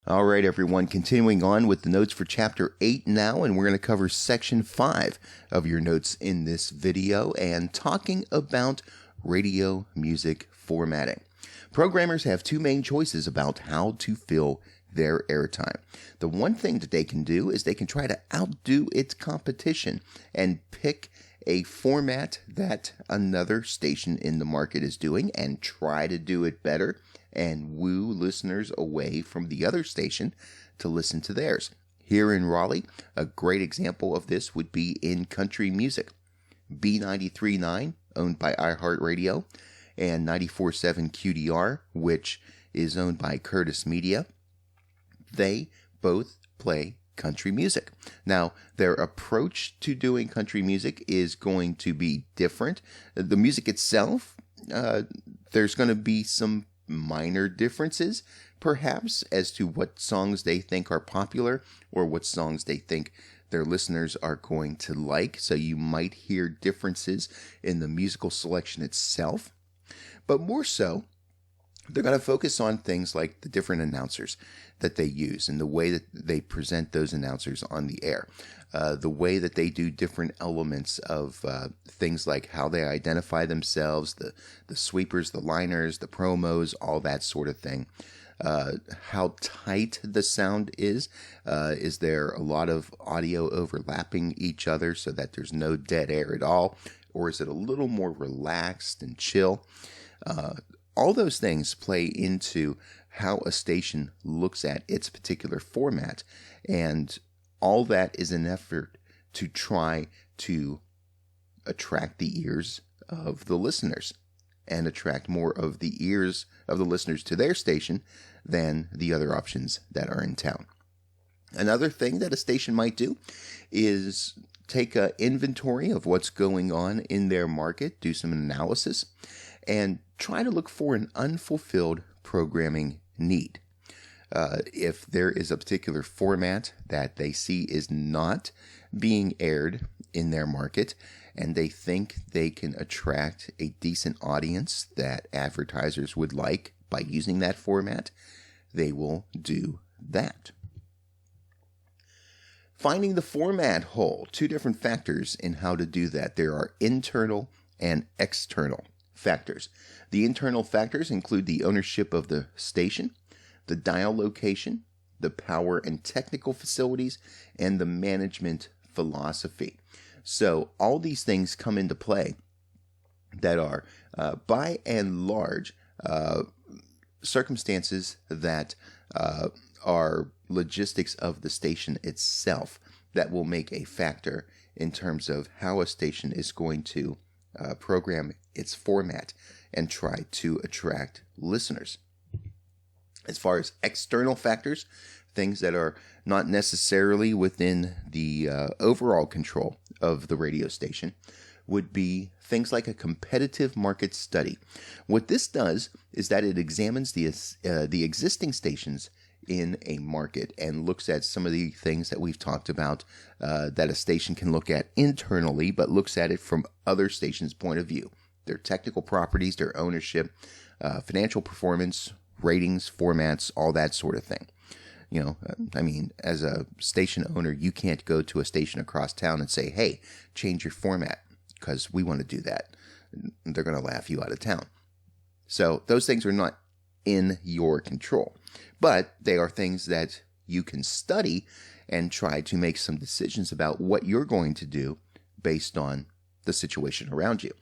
All right, everyone, continuing on with the notes for Chapter 8 now, and we're going to cover Section 5 of your notes in this video and talking about radio music formatting. Programmers have two main choices about how to fill their airtime. The one thing that they can do is they can try to outdo its competition and pick a format that another station in the market is doing and try to do it better and woo listeners away from the other station to listen to theirs. Here in Raleigh, a great example of this would be in country music. B93.9, owned by iHeartRadio, and 94.7 QDR, which is owned by Curtis Media. They both play country music. Now, their approach to doing country music is going to be different. The music itself, there's going to be some minor differences, perhaps, as to what songs they think are popular or what songs they think their listeners are going to like. So you might hear differences in the musical selection itself. But more so, they're going to focus on things like the different announcers that they use and the way that they present those announcers on the air. The way that they do different elements of things like how they identify themselves, the sweepers, the liners, the promos, all that sort of thing. How tight the sound is. Is there a lot of audio overlapping each other so that there's no dead air at all? Or is it a little more relaxed and chill? All those things play into how a station looks at its particular format, and all that is an effort to try to attract the ears of the listeners and attract more of the ears of the listeners to their station than the other options that are in town. Another thing that a station might do is take an inventory of what's going on in their market, do some analysis, and try to look for an unfulfilled programming need. If there is a particular format that they see is not being aired in their market and they think they can attract a decent audience that advertisers would like by using that format, they will do that. Finding the format hole, two different factors in how to do that. There are internal and external factors. The internal factors include the ownership of the station, the dial location, the power and technical facilities, and the management philosophy. So all these things come into play that are, by and large, circumstances that are logistics of the station itself that will make a factor in terms of how a station is going to program its format and try to attract listeners. As far as external factors, things that are not necessarily within the overall control of the radio station, would be things like a competitive market study. What this does is that it examines the existing stations in a market and looks at some of the things that we've talked about that a station can look at internally, but looks at it from other stations' point of view. Their technical properties, their ownership, financial performance, ratings, formats, all that sort of thing. You know, I mean, as a station owner, you can't go to a station across town and say, hey, change your format because we want to do that. They're going to laugh you out of town. So those things are not in your control, but they are things that you can study and try to make some decisions about what you're going to do based on the situation around you.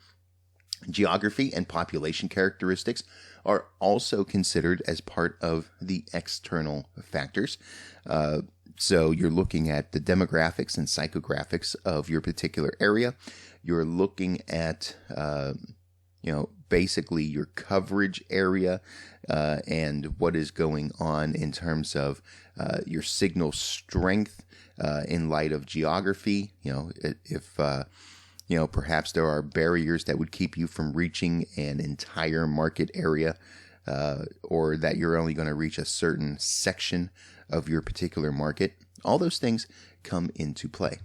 Geography and population characteristics are also considered as part of the external factors. So you're looking at the demographics and psychographics of your particular area. You're looking at, basically your coverage area and what is going on in terms of your signal strength in light of geography. If perhaps there are barriers that would keep you from reaching an entire market area, or that you're only going to reach a certain section of your particular market. All those things come into play.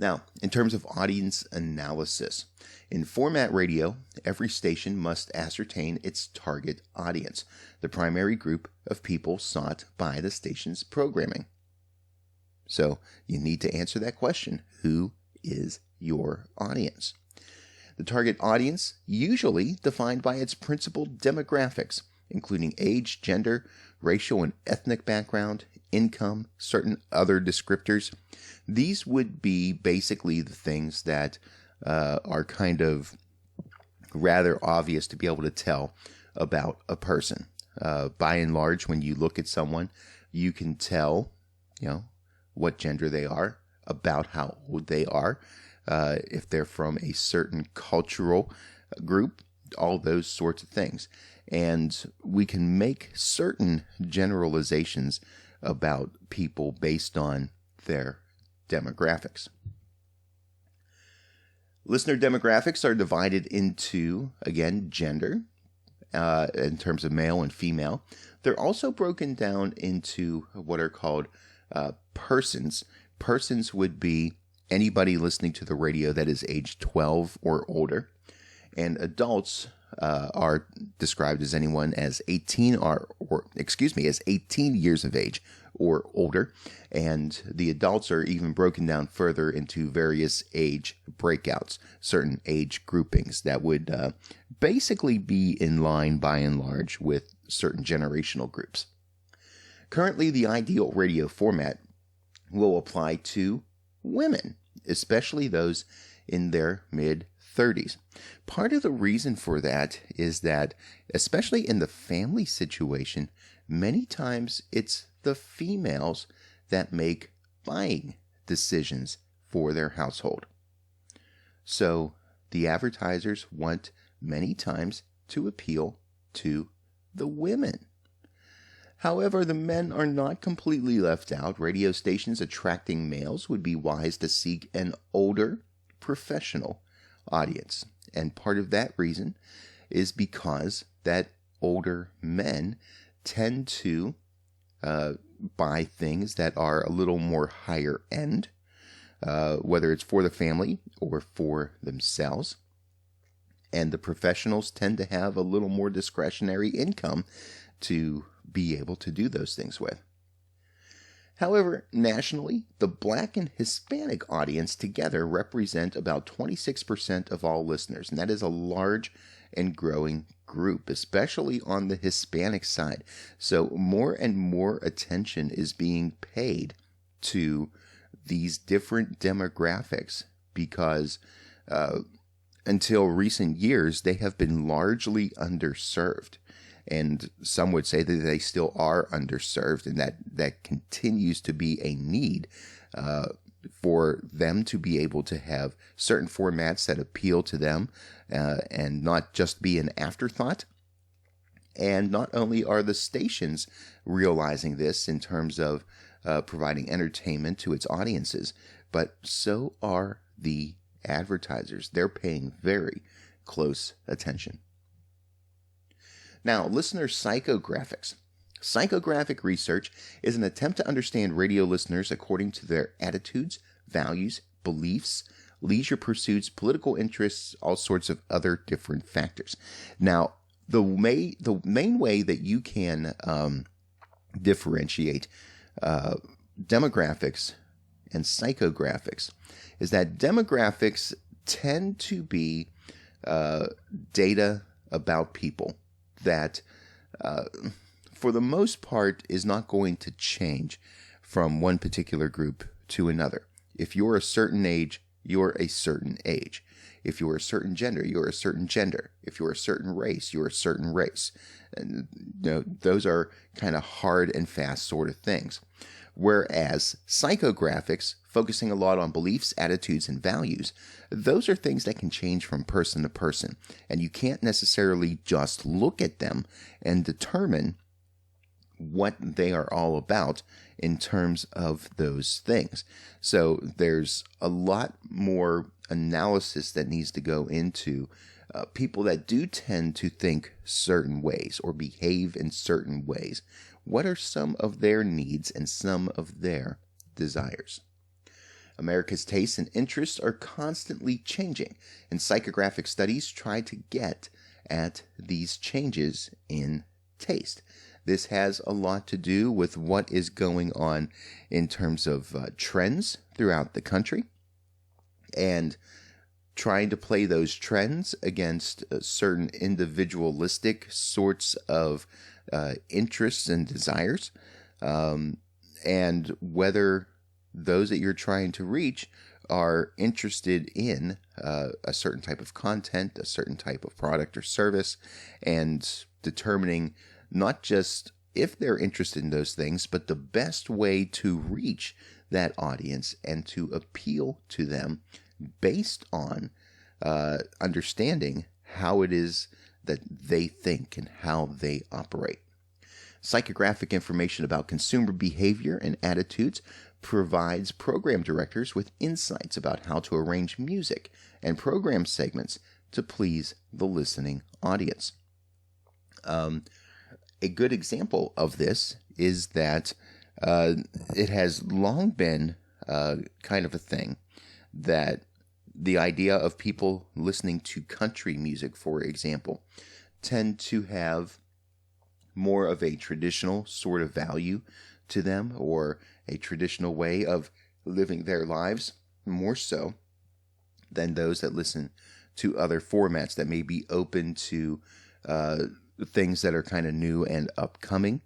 Now, in terms of audience analysis, in format radio, every station must ascertain its target audience, the primary group of people sought by the station's programming. So you need to answer that question. Who is your audience? The target audience, usually defined by its principal demographics, including age, gender, racial and ethnic background, income, certain other descriptors. These would be basically the things that are kind of rather obvious to be able to tell about a person. By and large, when you look at someone, you can tell, what gender they are, about how old they are, if they're from a certain cultural group, all those sorts of things. And we can make certain generalizations about people based on their demographics. Listener demographics are divided into, again, gender, in terms of male and female. They're also broken down into what are called persons. Persons would be anybody listening to the radio that is age 12 or older. And adults are described as anyone as 18 as 18 years of age or older. And the adults are even broken down further into various age breakouts, certain age groupings that would basically be in line by and large with certain generational groups. Currently, the ideal radio format will apply to women, especially those in their mid-30s. Part of the reason for that is that, especially in the family situation, many times it's the females that make buying decisions for their household. So the advertisers want many times to appeal to the women. However, the men are not completely left out. Radio stations attracting males would be wise to seek an older professional audience. And part of that reason is because that older men tend to buy things that are a little more higher end, whether it's for the family or for themselves. And the professionals tend to have a little more discretionary income to be able to do those things with. However, nationally, the Black and Hispanic audience together represent about 26% of all listeners, and that is a large and growing group, especially on the Hispanic side. So more and more attention is being paid to these different demographics because until recent years, they have been largely underserved. And some would say that they still are underserved, and that continues to be a need for them to be able to have certain formats that appeal to them and not just be an afterthought. And not only are the stations realizing this in terms of providing entertainment to its audiences, but so are the advertisers. They're paying very close attention. Now, listener psychographics. Psychographic research is an attempt to understand radio listeners according to their attitudes, values, beliefs, leisure pursuits, political interests, all sorts of other different factors. Now, the main way that you can differentiate demographics and psychographics is that demographics tend to be data about people that, for the most part, is not going to change from one particular group to another. If you're a certain age, you're a certain age. If you're a certain gender, you're a certain gender. If you're a certain race, you're a certain race. And, those are kind of hard and fast sort of things. Whereas psychographics, focusing a lot on beliefs, attitudes, and values, those are things that can change from person to person. And you can't necessarily just look at them and determine what they are all about in terms of those things. So there's a lot more analysis that needs to go into people that do tend to think certain ways or behave in certain ways. What are some of their needs and some of their desires? America's tastes and interests are constantly changing, and psychographic studies try to get at these changes in taste. This has a lot to do with what is going on in terms of trends throughout the country, and trying to play those trends against certain individualistic sorts of interests and desires, and whether those that you're trying to reach are interested in a certain type of content, a certain type of product or service, and determining not just if they're interested in those things, but the best way to reach that audience and to appeal to them based on understanding how it is that they think and how they operate. Psychographic information about consumer behavior and attitudes provides program directors with insights about how to arrange music and program segments to please the listening audience. A good example of this is that it has long been kind of a thing that the idea of people listening to country music, for example, tend to have more of a traditional sort of value to them, or a traditional way of living their lives, more so than those that listen to other formats that may be open to things that are kind of new and upcoming.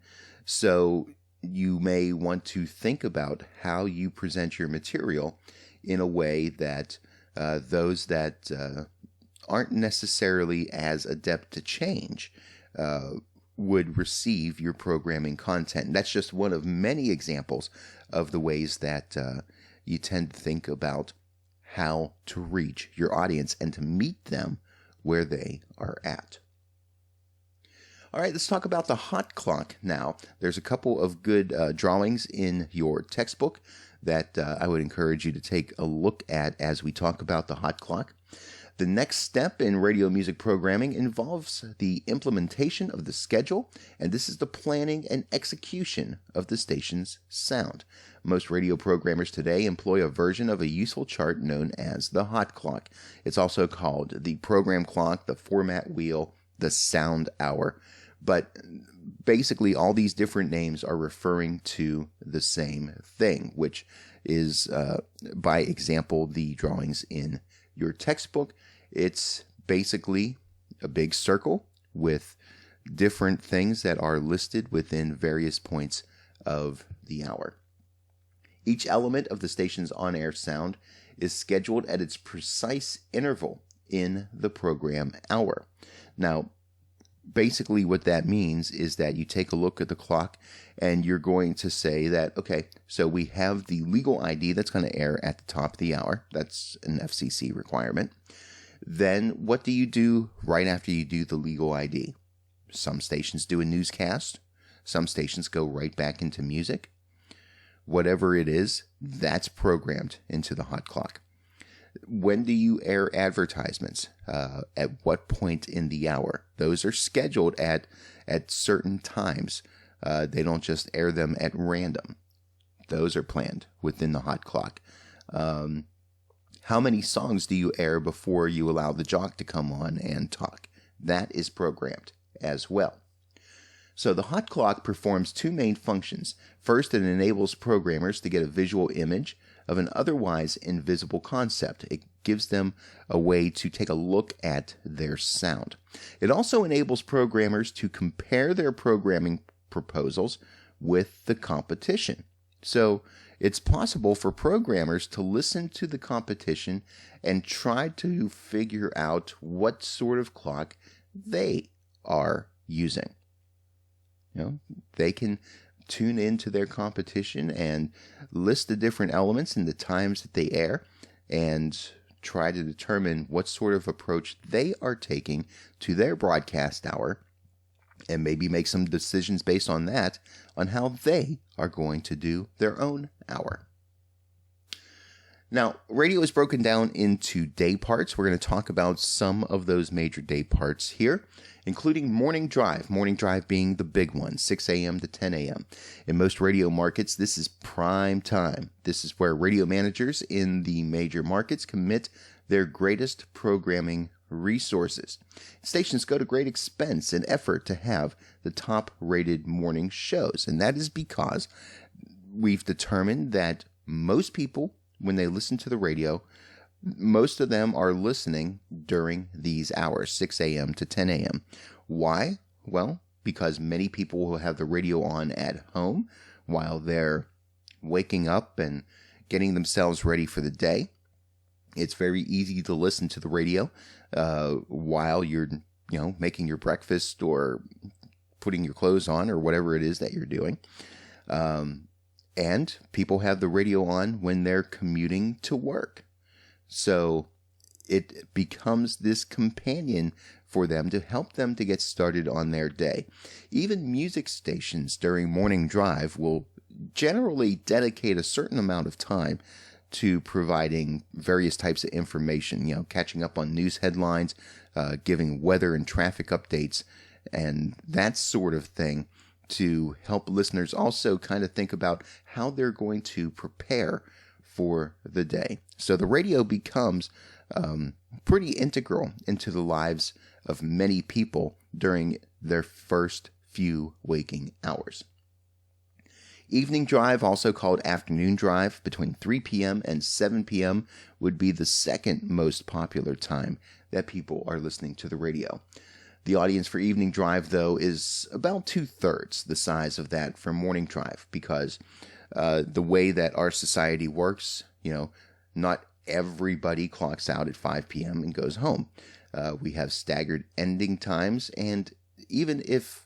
So you may want to think about how you present your material in a way that those that aren't necessarily as adept to change would receive your programming content. And that's just one of many examples of the ways that you tend to think about how to reach your audience and to meet them where they are at. All right, let's talk about the hot clock now. There's a couple of good drawings in your textbook that I would encourage you to take a look at as we talk about the hot clock. The next step in radio music programming involves the implementation of the schedule, and this is the planning and execution of the station's sound. Most radio programmers today employ a version of a useful chart known as the hot clock. It's also called the program clock, the format wheel, the sound hour. But basically, all these different names are referring to the same thing, which is, by example, the drawings in your textbook. It's basically a big circle with different things that are listed within various points of the hour. Each element of the station's on-air sound is scheduled at its precise interval in the program hour. Now, basically what that means is that you take a look at the clock and you're going to say that, okay, so we have the legal ID that's going to air at the top of the hour. That's an FCC requirement. Then what do you do right after you do the legal ID? Some stations do a newscast. Some stations go right back into music. Whatever it is, that's programmed into the hot clock. When do you air advertisements? At what point in the hour? Those are scheduled at certain times. They don't just air them at random. Those are planned within the hot clock. How many songs do you air before you allow the jock to come on and talk? That is programmed as well. So the hot clock performs two main functions. First, it enables programmers to get a visual image of an otherwise invisible concept. It gives them a way to take a look at their sound. It also enables programmers to compare their programming proposals with the competition. So it's possible for programmers to listen to the competition and try to figure out what sort of clock they are using. They can tune into their competition and list the different elements and the times that they air and try to determine what sort of approach they are taking to their broadcast hour, and maybe make some decisions based on that, on how they are going to do their own hour. Now, radio is broken down into day parts. We're going to talk about some of those major day parts here. including morning drive being the big one, 6 a.m. to 10 a.m. In most radio markets, this is prime time. This is where radio managers in the major markets commit their greatest programming resources. Stations go to great expense and effort to have the top-rated morning shows, and that is because we've determined that most people, when they listen to the radio, most of them are listening during these hours, 6 a.m. to 10 a.m. Why? Well, because many people will have the radio on at home while they're waking up and getting themselves ready for the day. It's very easy to listen to the radio while you're, making your breakfast or putting your clothes on or whatever it is that you're doing. And people have the radio on when they're commuting to work. So it becomes this companion for them to help them to get started on their day. Even music stations during morning drive will generally dedicate a certain amount of time to providing various types of information, catching up on news headlines, giving weather and traffic updates, and that sort of thing, to help listeners also kind of think about how they're going to prepare for the day. So the radio becomes pretty integral into the lives of many people during their first few waking hours. Evening drive, also called afternoon drive, between 3 p.m. and 7 p.m. would be the second most popular time that people are listening to the radio. The audience for evening drive, though, is about 2/3 the size of that for morning drive, because the way that our society works, not everybody clocks out at 5 p.m. and goes home. We have staggered ending times, and even if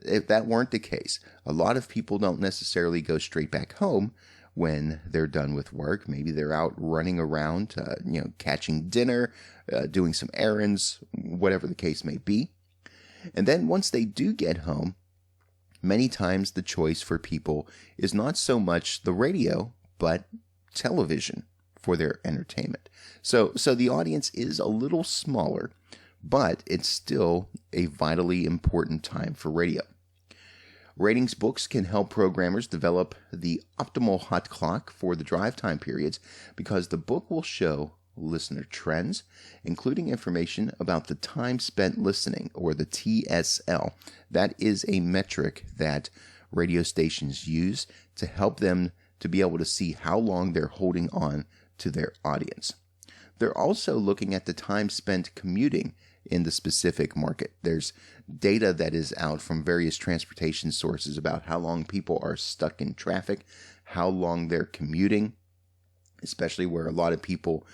that weren't the case, a lot of people don't necessarily go straight back home when they're done with work. Maybe they're out running around, catching dinner, doing some errands, whatever the case may be. And then once they do get home, many times the choice for people is not so much the radio, but television for their entertainment. So the audience is a little smaller, but it's still a vitally important time for radio. Ratings books can help programmers develop the optimal hot clock for the drive time periods, because the book will show listener trends, including information about the time spent listening, or the TSL. That is a metric that radio stations use to help them to be able to see how long they're holding on to their audience. They're also looking at the time spent commuting in the specific market. There's data that is out from various transportation sources about how long people are stuck in traffic, how long they're commuting, especially where a lot of people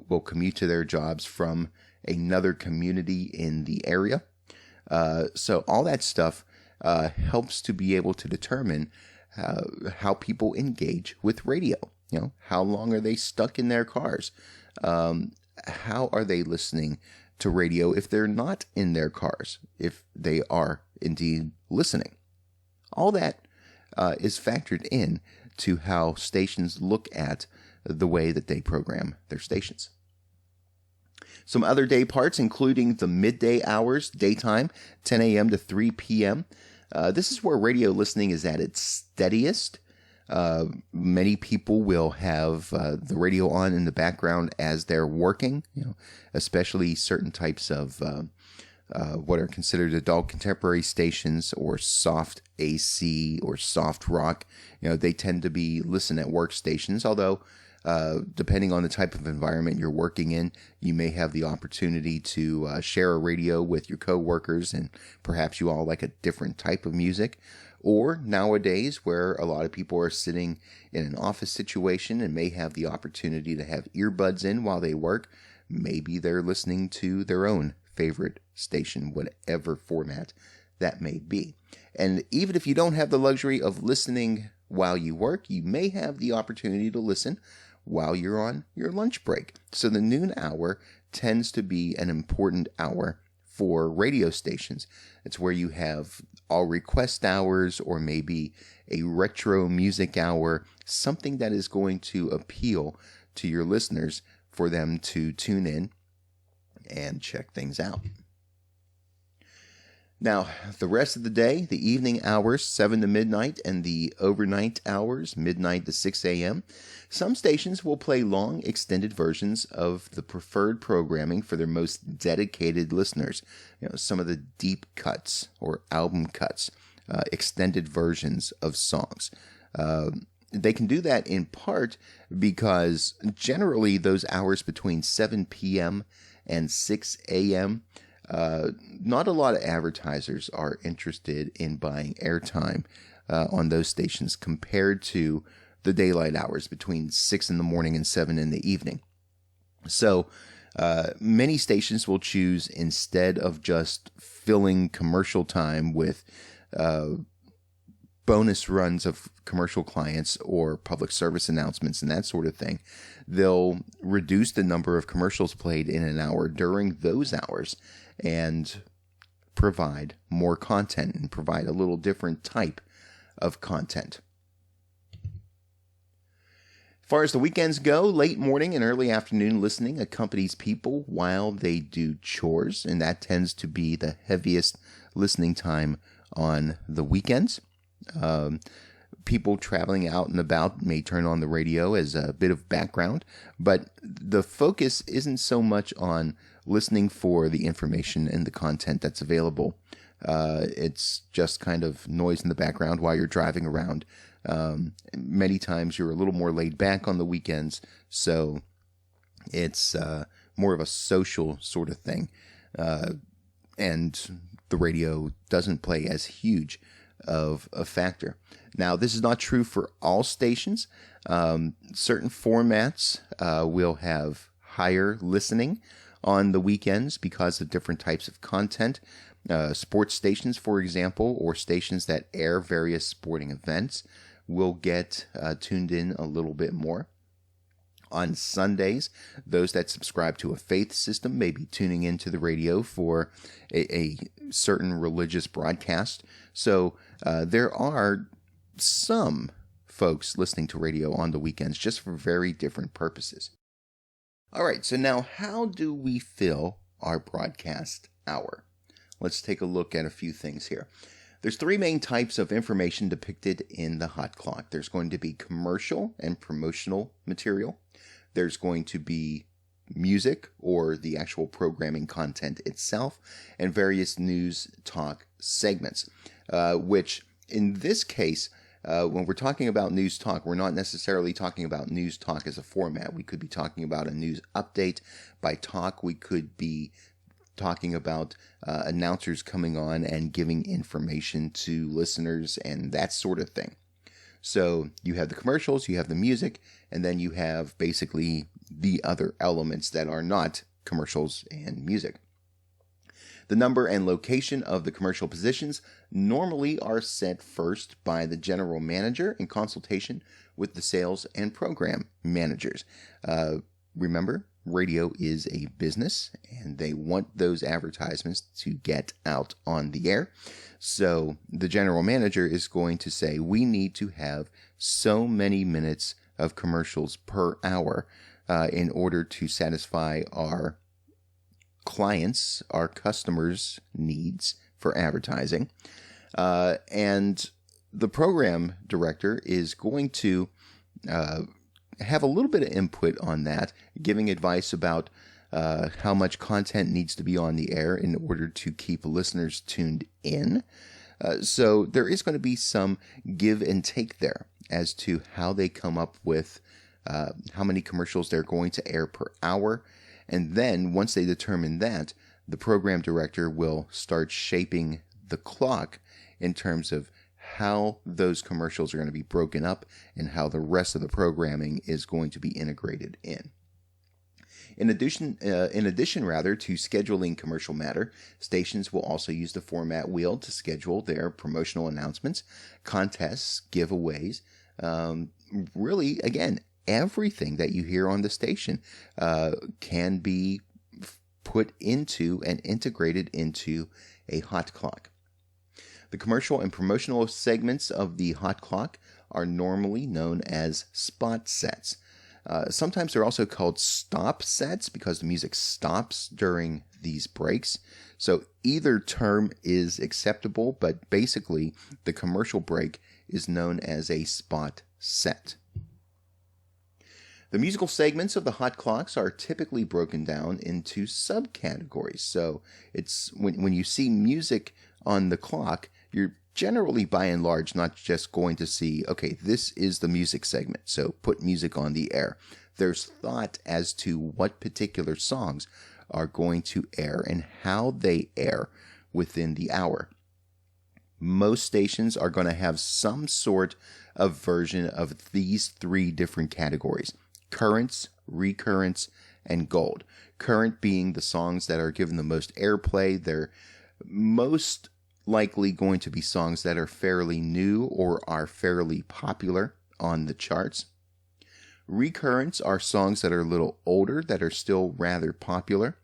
will commute to their jobs from another community in the area. So all that stuff helps to be able to determine how people engage with radio. How long are they stuck in their cars? How are they listening to radio if they're not in their cars, if they are indeed listening? All that is factored in to how stations look at the way that they program their stations. Some other day parts, including the midday hours, daytime, 10 a.m. to 3 p.m. This is where radio listening is at its steadiest. Many people will have the radio on in the background as they're working, especially certain types of what are considered adult contemporary stations, or soft AC or soft rock. They tend to be listen at work stations, although depending on the type of environment you're working in, you may have the opportunity to share a radio with your coworkers, and perhaps you all like a different type of music. Or nowadays, where a lot of people are sitting in an office situation and may have the opportunity to have earbuds in while they work, maybe they're listening to their own favorite station, whatever format that may be. And even if you don't have the luxury of listening while you work, you may have the opportunity to listen while you're on your lunch break. So the noon hour tends to be an important hour for radio stations. It's where you have all request hours, or maybe a retro music hour, something that is going to appeal to your listeners for them to tune in and check things out. Now, the rest of the day, the evening hours, 7 to midnight, and the overnight hours, midnight to 6 a.m., some stations will play long, extended versions of the preferred programming for their most dedicated listeners. Some of the deep cuts or album cuts, extended versions of songs. They can do that in part because generally those hours between 7 p.m. and 6 a.m., not a lot of advertisers are interested in buying airtime on those stations compared to the daylight hours between 6 in the morning and 7 in the evening. So many stations will choose, instead of just filling commercial time with bonus runs of commercial clients or public service announcements and that sort of thing, they'll reduce the number of commercials played in an hour during those hours and provide more content and provide a little different type of content. As far as the weekends go, late morning and early afternoon listening accompanies people while they do chores, and that tends to be the heaviest listening time on the weekends. People traveling out and about may turn on the radio as a bit of background, but the focus isn't so much on listening for the information and the content that's available. It's just kind of noise in the background while you're driving around. Many times you're a little more laid back on the weekends, so it's more of a social sort of thing. And the radio doesn't play as huge of a factor. Now, this is not true for all stations. Certain formats will have higher listening on the weekends because of different types of content. Sports stations, for example, or stations that air various sporting events will get tuned in a little bit more. On Sundays, those that subscribe to a faith system may be tuning into the radio for a certain religious broadcast. So there are some folks listening to radio on the weekends just for very different purposes. All right, so now how do we fill our broadcast hour? Let's take a look at a few things here. There's three main types of information depicted in the hot clock. There's going to be commercial and promotional material. There's going to be music or the actual programming content itself, and various news talk segments, which in this case, when we're talking about news talk, we're not necessarily talking about news talk as a format. We could be talking about a news update. By talk, we could be talking about announcers coming on and giving information to listeners and that sort of thing. So you have the commercials, you have the music, and then you have basically the other elements that are not commercials and music. The number and location of the commercial positions normally are set first by the general manager in consultation with the sales and program managers. Remember, radio is a business, and they want those advertisements to get out on the air. So the general manager is going to say, we need to have so many minutes of commercials per hour in order to satisfy our clients, our customers' needs for advertising. And the program director is going to have a little bit of input on that, giving advice about how much content needs to be on the air in order to keep listeners tuned in. So there is going to be some give and take there as to how they come up with how many commercials they're going to air per hour. And then once they determine that, the program director will start shaping the clock in terms of how those commercials are going to be broken up and how the rest of the programming is going to be integrated in. In addition, to scheduling commercial matter, stations will also use the format wheel to schedule their promotional announcements, contests, giveaways. Really, again, everything that you hear on the station can be put into and integrated into a hot clock. The commercial and promotional segments of the hot clock are normally known as spot sets. Sometimes they're also called stop sets because the music stops during these breaks. So either term is acceptable, but basically the commercial break is known as a spot set. The musical segments of the hot clocks are typically broken down into subcategories. So it's when you see music on the clock, you're generally by and large not just going to see, okay, this is the music segment, so put music on the air. There's thought as to what particular songs are going to air and how they air within the hour. Most stations are going to have some sort of version of these three different categories: currents, recurrents, and gold. Current being the songs that are given the most airplay. They're most likely going to be songs that are fairly new or are fairly popular on the charts. Recurrents are songs that are a little older that are still rather popular.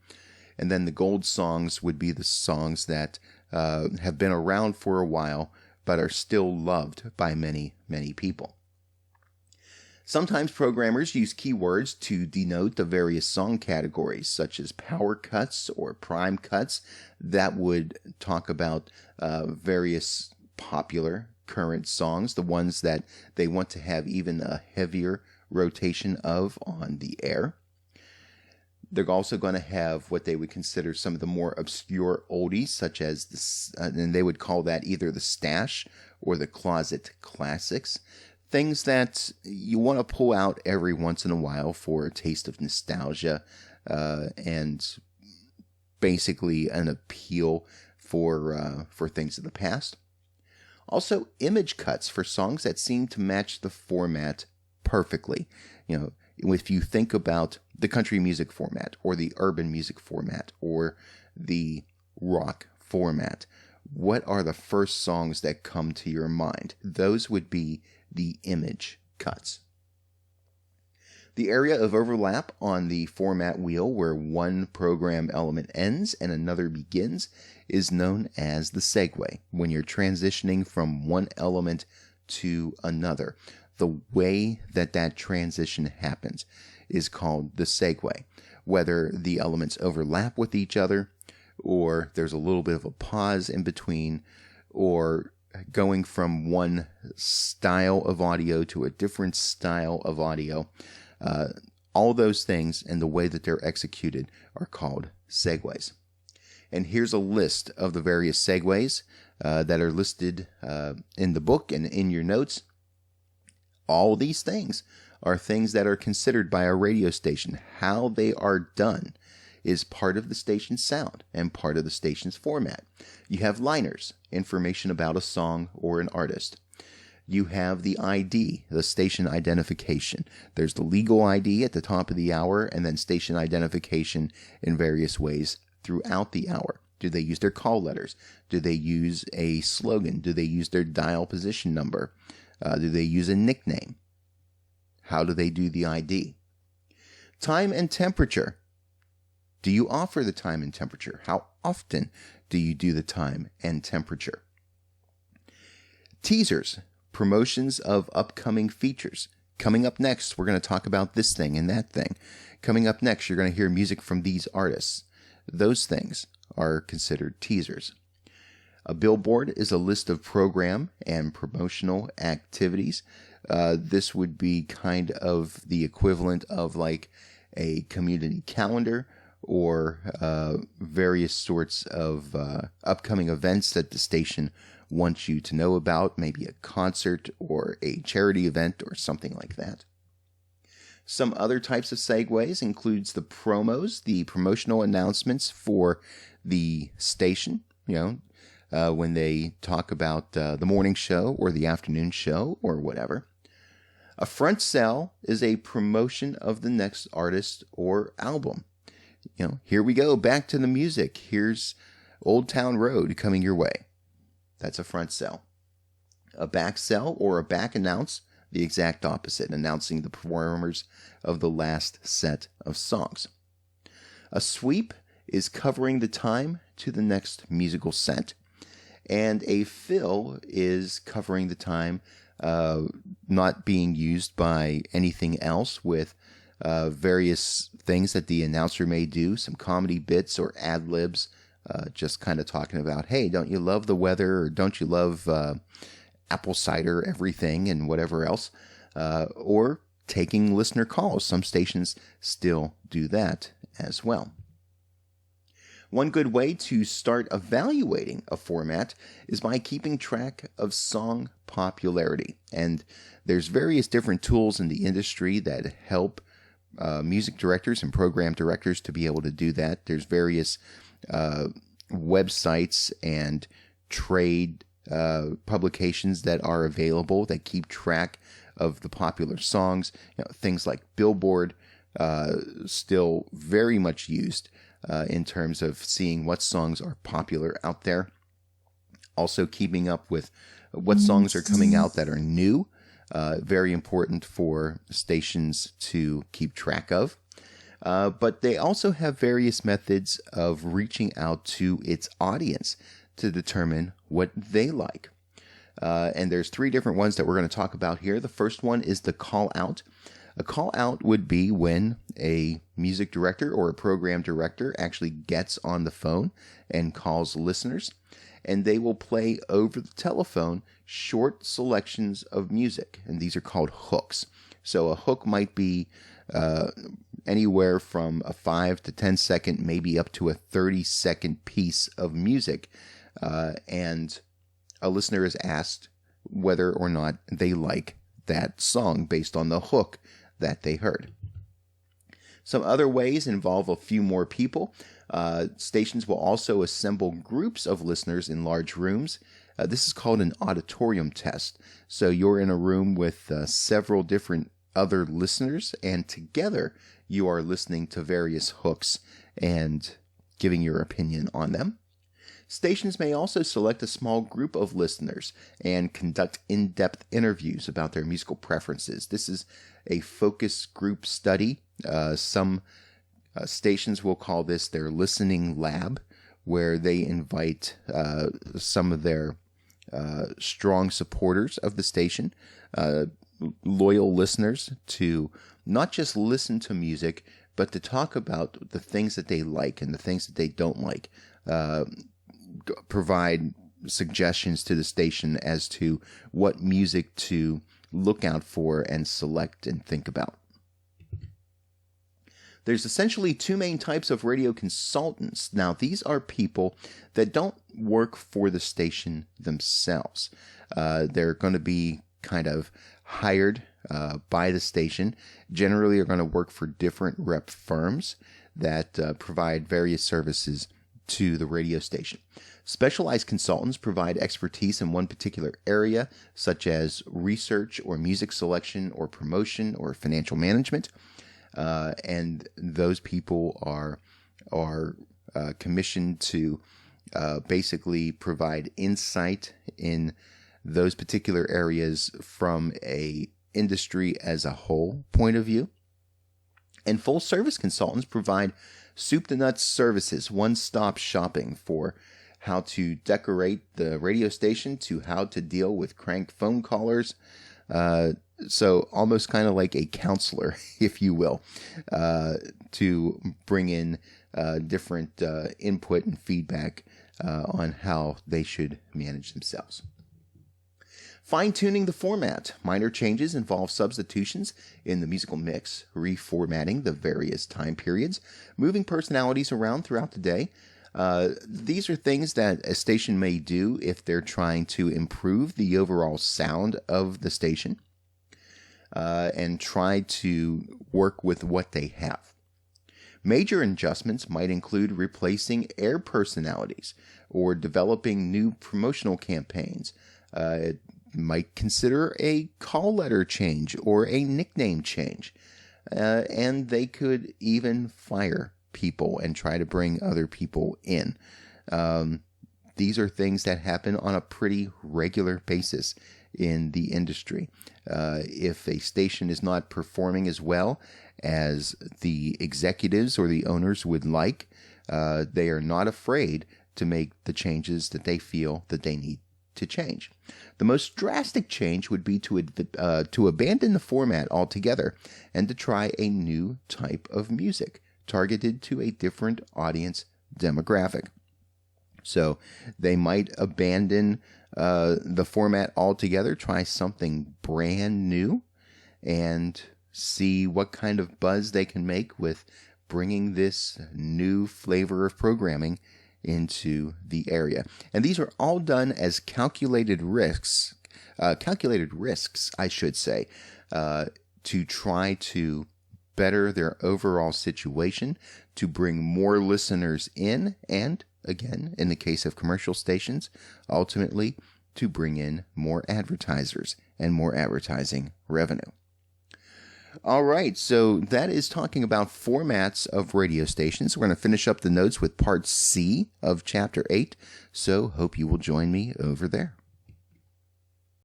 And then the gold songs would be the songs that have been around for a while but are still loved by many, many people. Sometimes programmers use keywords to denote the various song categories, such as power cuts or prime cuts, that would talk about various popular current songs, the ones that they want to have even a heavier rotation of on the air. They're also going to have what they would consider some of the more obscure oldies, such as this, and they would call that either the stash or the closet classics. Things that you want to pull out every once in a while for a taste of nostalgia and basically an appeal for things of the past. Also, image cuts for songs that seem to match the format perfectly. You know, if you think about the country music format or the urban music format or the rock format, what are the first songs that come to your mind? Those would be the image cuts. The area of overlap on the format wheel where one program element ends and another begins is known as the segue. When you're transitioning from one element to another, the way that transition happens is called the segue. Whether the elements overlap with each other, or there's a little bit of a pause in between, or going from one style of audio to a different style of audio, all those things and the way that they're executed are called segues. And here's a list of the various segues that are listed in the book and in your notes. All these things are things that are considered by a radio station. How they are done is part of the station's sound and part of the station's format. You have liners, information about a song or an artist. You have the ID, the station identification. There's the legal ID at the top of the hour, and then station identification in various ways throughout the hour. Do they use their call letters? Do they use a slogan? Do they use their dial position number? Do they use a nickname? How do they do the ID? Time and temperature. Do you offer the time and temperature? How often do you do the time and temperature? Teasers, promotions of upcoming features. Coming up next, we're going to talk about this thing and that thing. Coming up next, you're going to hear music from these artists. Those things are considered teasers. A billboard is a list of program and promotional activities. This would be kind of the equivalent of like a community calendar or various sorts of upcoming events that the station wants you to know about, maybe a concert or a charity event or something like that. Some other types of segues includes the promos, the promotional announcements for the station, when they talk about the morning show or the afternoon show or whatever. A front sell is a promotion of the next artist or album. Here we go, back to the music. Here's Old Town Road coming your way. That's a front sell. A back sell or a back announce, the exact opposite, announcing the performers of the last set of songs. A sweep is covering the time to the next musical set. And a fill is covering the time not being used by anything else, with various things that the announcer may do, some comedy bits or ad libs, just kind of talking about, hey, don't you love the weather, or don't you love apple cider everything and whatever else, or taking listener calls. Some stations still do that as well. One good way to start evaluating a format is by keeping track of song popularity. And there's various different tools in the industry that help music directors and program directors to be able to do that. There's various websites and trade publications that are available that keep track of the popular songs. Things like Billboard, still very much used in terms of seeing what songs are popular out there. Also keeping up with what songs are coming out that are new. Very important for stations to keep track of. But they also have various methods of reaching out to its audience to determine what they like. And there's 3 different ones that we're going to talk about here. The first one is the call out. A call out would be when a music director or a program director actually gets on the phone and calls listeners, and they will play over the telephone short selections of music, and these are called hooks. So a hook might be anywhere from a 5 to 10 second, maybe up to a 30-second piece of music, and a listener is asked whether or not they like that song based on the hook that they heard. Some other ways involve a few more people. Stations will also assemble groups of listeners in large rooms. This is called an auditorium test. So you're in a room with several different other listeners, and together you are listening to various hooks and giving your opinion on them. Stations may also select a small group of listeners and conduct in-depth interviews about their musical preferences. This is a focus group study. Some stations will call this their listening lab, where they invite some of their strong supporters of the station, loyal listeners, to not just listen to music, but to talk about the things that they like and the things that they don't like. Provide suggestions to the station as to what music to look out for and select and think about. There's essentially 2 main types of radio consultants. Now, these are people that don't work for the station themselves. They're going to be kind of hired by the station. Generally are going to work for different rep firms that provide various services to the radio station. Specialized consultants provide expertise in one particular area, such as research or music selection or promotion or financial management. And those people are commissioned to basically provide insight in those particular areas from a industry as a whole point of view. And full service consultants provide soup to nuts services, one-stop shopping for how to decorate the radio station to how to deal with crank phone callers. So almost kind of like a counselor, if you will, to bring in different input and feedback on how they should manage themselves. Fine-tuning the format. Minor changes involve substitutions in the musical mix, reformatting the various time periods, moving personalities around throughout the day. These are things that a station may do if they're trying to improve the overall sound of the station and try to work with what they have. Major adjustments might include replacing air personalities or developing new promotional campaigns. It might consider a call letter change or a nickname change. And they could even fire people and try to bring other people in. These are things that happen on a pretty regular basis in the industry. If a station is not performing as well as the executives or the owners would like, they are not afraid to make the changes that they feel that they need to change. The most drastic change would be to abandon the format altogether and to try a new type of music targeted to a different audience demographic. So they might abandon the format altogether, try something brand new, and see what kind of buzz they can make with bringing this new flavor of programming into the area. And these are all done as calculated risks, I should say, to try to better their overall situation, to bring more listeners in, and again, in the case of commercial stations, ultimately to bring in more advertisers and more advertising revenue. All right, so that is talking about formats of radio stations. We're going to finish up the notes with part C of Chapter 8, so hope you will join me over there.